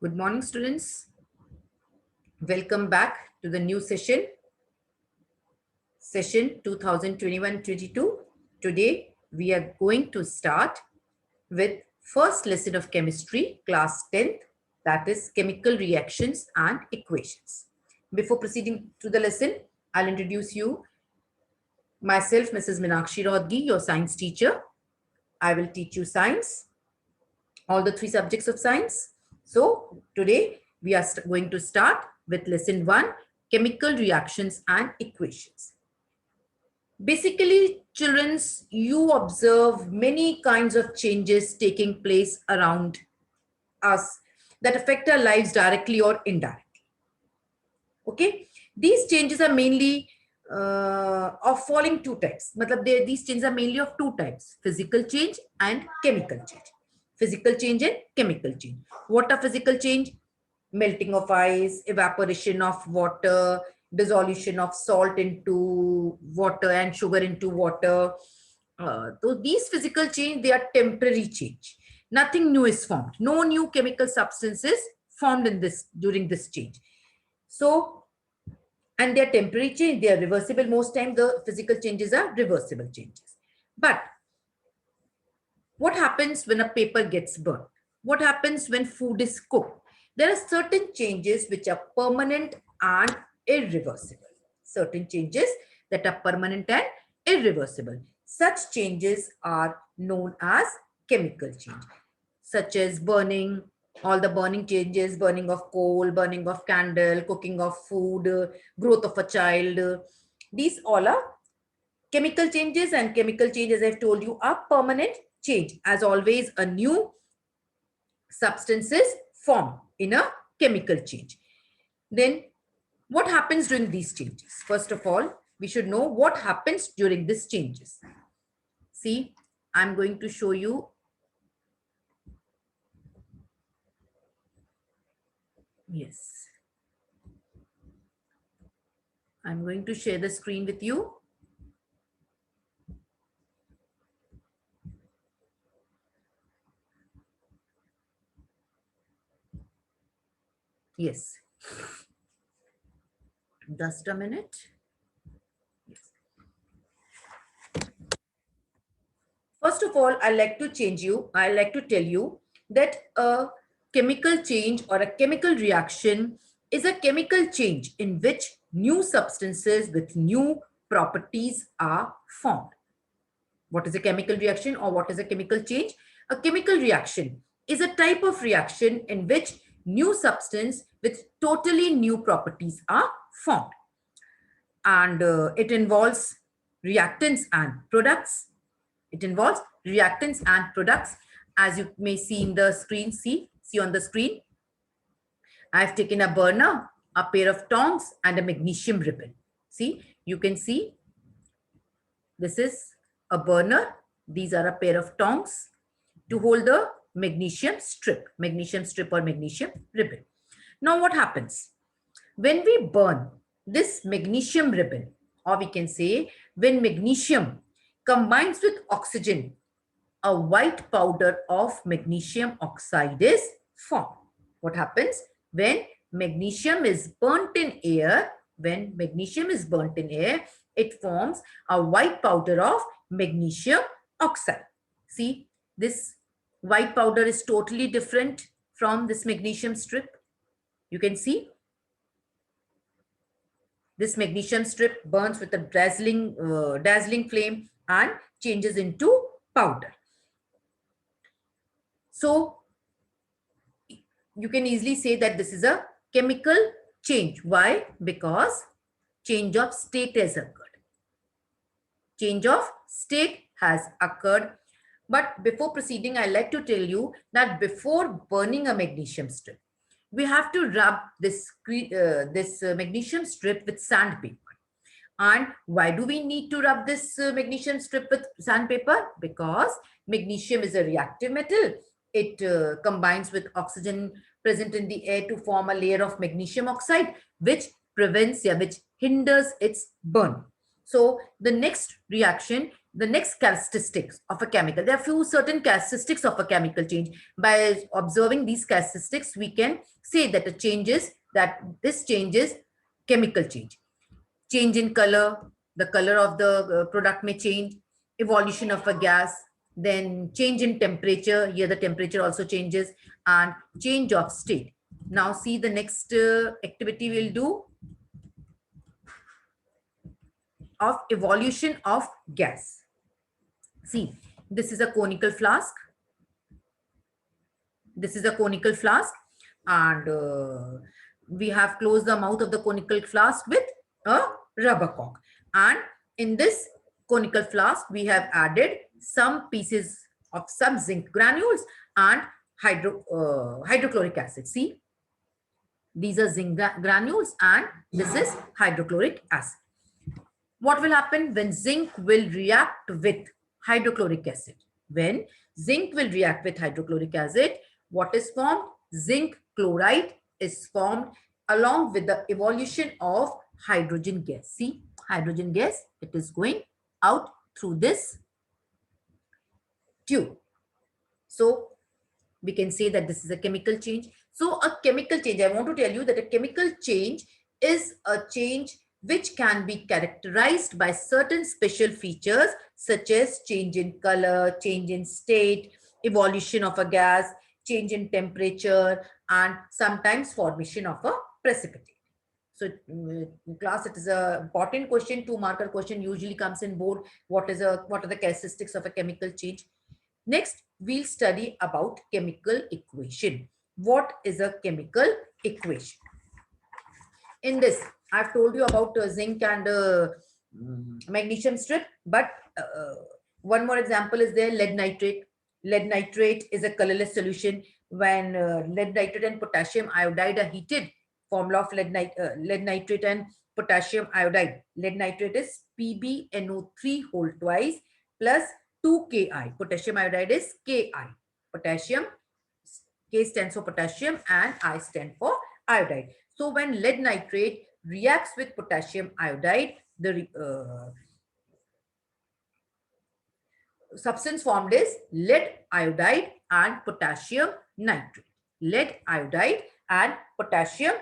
Good morning, students. Welcome back to the new session 2021-22. Today, we are going to start with first lesson of chemistry, class 10th, that is chemical reactions and equations. Before proceeding to the lesson, I'll introduce you myself, Mrs. Minakshi Rodgi, your science teacher. I will teach you science, all the three subjects of science. So today we are going to start with lesson 1, chemical reactions and equations. Basically, children's, you observe many kinds of changes taking place around us that affect our lives directly or indirectly. Okay, these changes are mainly of following two types. These changes are mainly of two types: physical change and chemical change. Physical change and chemical change. What are physical change? Melting of ice, evaporation of water, dissolution of salt into water and sugar into water. So these physical change, they are temporary change. Nothing new is formed. No new chemical substances formed in this during this change. So, and they are temporary change, they are reversible. Most time the physical changes are reversible changes. But what happens when a paper gets burnt? What happens when food is cooked? There are certain changes which are permanent and irreversible. Certain changes that are permanent and irreversible. Such changes are known as chemical change, such as burning, all the burning changes, burning of coal, burning of candle, cooking of food, growth of a child. These all are chemical changes, and chemical change, as I've told you, are permanent change. As always, a new substances form in a chemical change. Then what happens during these changes? First of all, we should know what happens during these changes. See, I'm going to show you. Yes. I'm going to share the screen with you. Yes. Just a minute. Yes. First of all, I like to tell you that a chemical change or a chemical reaction is a chemical change in which new substances with new properties are formed. What is a chemical reaction or what is a chemical change? A chemical reaction is a type of reaction in which new substance with totally new properties are formed. And it involves reactants and products. It involves reactants and products. As you may see in the screen, see on the screen. I've taken a burner, a pair of tongs, and a magnesium ribbon. See, you can see this is a burner. These are a pair of tongs to hold the magnesium strip or magnesium ribbon. Now what happens? When we burn this magnesium ribbon, or we can say when magnesium combines with oxygen, a white powder of magnesium oxide is formed. What happens when magnesium is burnt in air? When magnesium is burnt in air, it forms a white powder of magnesium oxide. See, this white powder is totally different from this magnesium strip. You can see this magnesium strip burns with a dazzling flame and changes into powder. So you can easily say that this is a chemical change. Why? Because change of state has occurred. Change of state has occurred. But before proceeding, I like to tell you that before burning a magnesium strip, we have to rub this magnesium strip with sandpaper. And why do we need to rub this magnesium strip with sandpaper? Because magnesium is a reactive metal. It combines with oxygen present in the air to form a layer of magnesium oxide, which hinders its burn. So the next reaction the next characteristics of a chemical. There are few certain characteristics of a chemical change. By observing these characteristics, we can say that this changes chemical change. Change in color, the color of the product may change, evolution of a gas, then change in temperature, here the temperature also changes, and change of state. Now see the next activity we'll do of evolution of gas. See, this is a conical flask. This is a conical flask, and we have closed the mouth of the conical flask with a rubber cork. And in this conical flask, we have added some pieces of some zinc granules and hydrochloric acid. See, these are zinc granules and this is hydrochloric acid. What will happen when zinc will react with hydrochloric acid? When zinc will react with hydrochloric acid, what is formed? Zinc chloride is formed along with the evolution of hydrogen gas. See, hydrogen gas, it is going out through this tube. So we can say that this is a chemical change. So a chemical change, I want to tell you that a chemical change is a change which can be characterized by certain special features such as change in color, change in state, evolution of a gas, change in temperature, and sometimes formation of a precipitate. So class, it is a important question, 2-marker question usually comes in board. What are the characteristics of a chemical change? Next, we'll study about chemical equation. What is a chemical equation? In this, I've told you about zinc and magnesium strip, but one more example is there, lead nitrate. Lead nitrate is a colorless solution. When lead nitrate and potassium iodide are heated, formula of lead nitrate and potassium iodide. Lead nitrate is PbNO3 whole twice plus 2 Ki. Potassium iodide is Ki. Potassium, K stands for potassium and I stand for iodide. So when lead nitrate reacts with potassium iodide, the substance formed is lead iodide and potassium nitrate. Lead iodide and potassium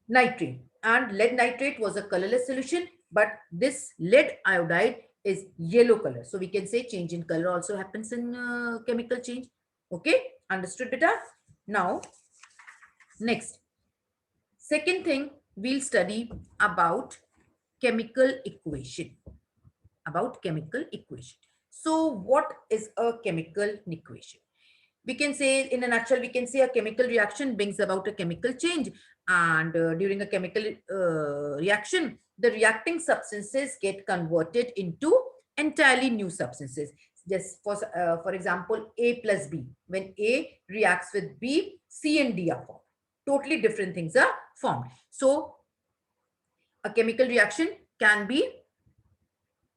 nitrate. And lead nitrate was a colorless solution, but this lead iodide is yellow color. So we can say change in color also happens in chemical change. Okay, understood, beta? Now, next, second thing, we'll study about chemical equation. So what is a chemical equation? We can say, in a nutshell, we can say a chemical reaction brings about a chemical change, and during a chemical reaction, the reacting substances get converted into entirely new substances. Just for example, A plus B. When A reacts with B, C and D are formed. Totally different things are formed. So a chemical reaction can be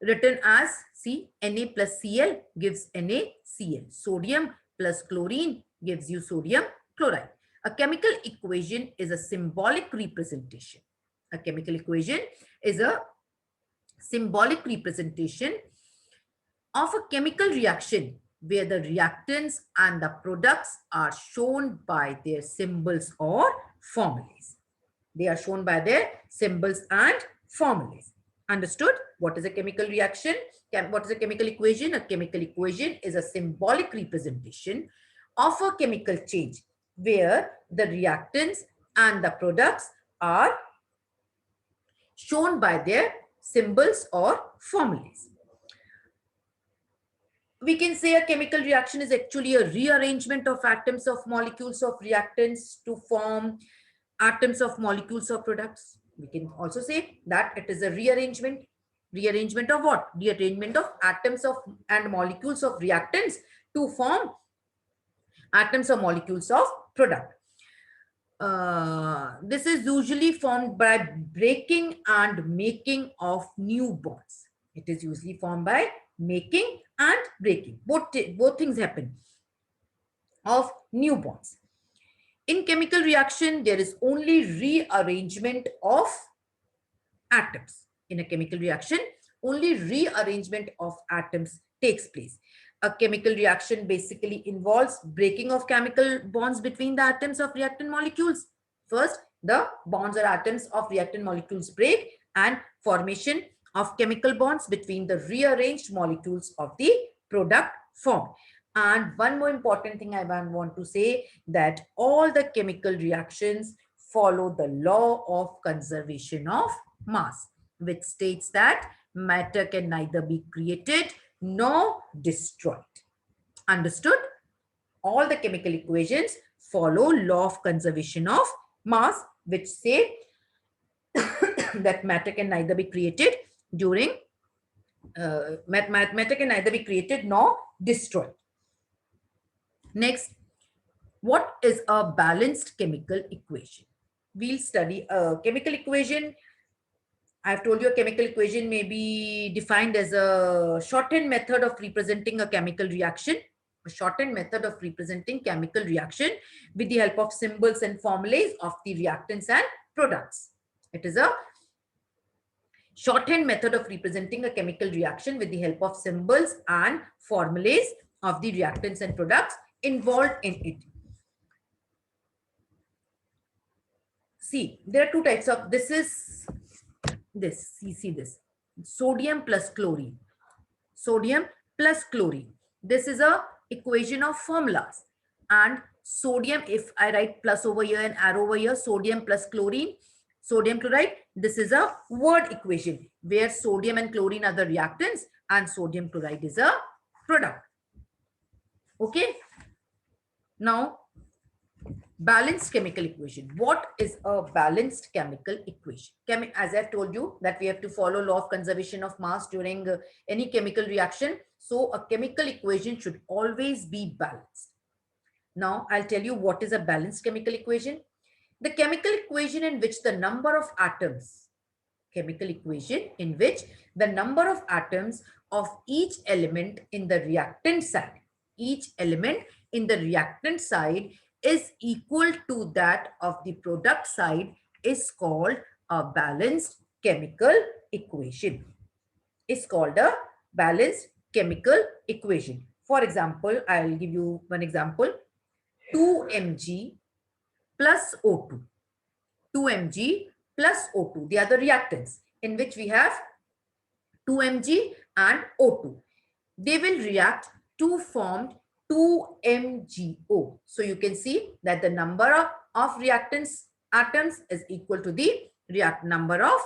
written as, see, Na plus Cl gives NaCl. Sodium plus chlorine gives you sodium chloride. A chemical equation is a symbolic representation. A chemical equation is a symbolic representation of a chemical reaction where the reactants and the products are shown by their symbols or formulas. They are shown by their symbols and formulas. Understood? What is a chemical reaction? What is a chemical equation? A chemical equation is a symbolic representation of a chemical change where the reactants and the products are shown by their symbols or formulas. We can say a chemical reaction is actually a rearrangement of atoms of molecules of reactants to form atoms of molecules of products. We can also say that it is a rearrangement. Rearrangement of what? Rearrangement of atoms of and molecules of reactants to form atoms or molecules of product. This is usually formed by breaking and making of new bonds. It is usually formed by making and breaking. Both things happen of new bonds. In chemical reaction, there is only rearrangement of atoms. In a chemical reaction, only rearrangement of atoms takes place. A chemical reaction basically involves breaking of chemical bonds between the atoms of reactant molecules. First, the bonds or atoms of reactant molecules break and formation of chemical bonds between the rearranged molecules of the product formed. And one more important thing I want to say, that all the chemical reactions follow the law of conservation of mass, which states that matter can neither be created nor destroyed. Understood? All the chemical equations follow law of conservation of mass, which say that matter can neither be created during matter can neither be created nor destroyed. Next, what is a balanced chemical equation? We'll study a chemical equation. I've told you a chemical equation may be defined as a shortened method of representing a chemical reaction, a shortened method of representing chemical reaction with the help of symbols and formulas of the reactants and products. It is a shorthand method of representing a chemical reaction with the help of symbols and formulas of the reactants and products involved in it. See, there are two types of, this is this, see this, sodium plus chlorine, sodium plus chlorine. This is a equation of formulas, and sodium, if I write plus over here and arrow over here, sodium plus chlorine, sodium chloride, this is a word equation where sodium and chlorine are the reactants and sodium chloride is a product. Okay. Now, balanced chemical equation. What is a balanced chemical equation? As I've told you that we have to follow law of conservation of mass during any chemical reaction. So a chemical equation should always be balanced. Now I'll tell you what is a balanced chemical equation. The chemical equation in which the number of atoms, chemical equation in which the number of atoms of each element in the reactant side, each element in the reactant side is equal to that of the product side is called a balanced chemical equation. It's called a balanced chemical equation. For example, I'll give you one example. 2 mg plus O2. 2 mg plus O2. They are the reactants in which we have 2 mg and O2. They will react to form 2MgO. So you can see that the number of reactants atoms is equal to the number of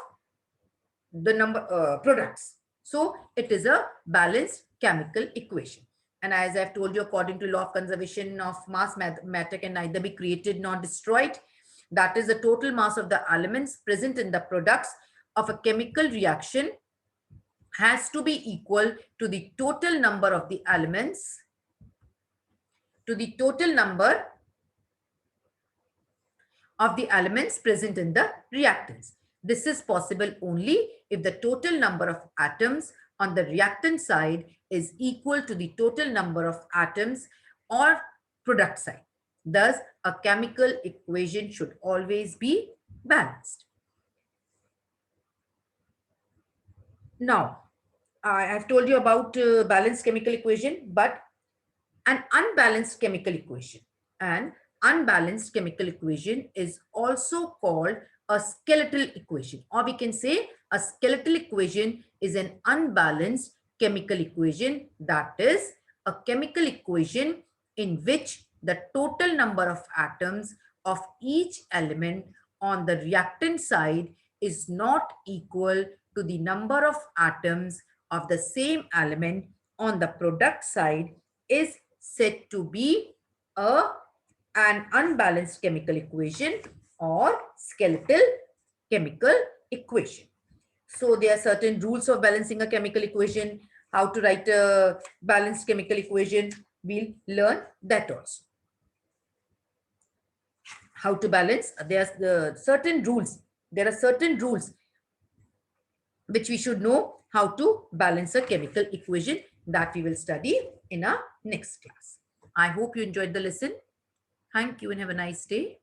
products. So it is a balanced chemical equation. And as I've told you, according to law of conservation of mass, matter can neither be created nor destroyed. That is the total mass of the elements present in the products of a chemical reaction has to be equal to the total number of the elements, present in the reactants. This is possible only if the total number of atoms on the reactant side is equal to the total number of atoms or product side. Thus, a chemical equation should always be balanced. Now, I have told you about balanced chemical equation, but an unbalanced chemical equation. An unbalanced chemical equation is also called a skeletal equation, or we can say a skeletal equation is an unbalanced chemical equation. That is a chemical equation in which the total number of atoms of each element on the reactant side is not equal to the number of atoms of the same element on the product side is said to be an unbalanced chemical equation or skeletal chemical equation. So there are certain rules of balancing a chemical equation. How to write a balanced chemical equation, we'll learn that also. How to balance, there's certain rules. There are certain rules which we should know how to balance a chemical equation, that we will study in our next class. I hope you enjoyed the lesson. Thank you and have a nice day.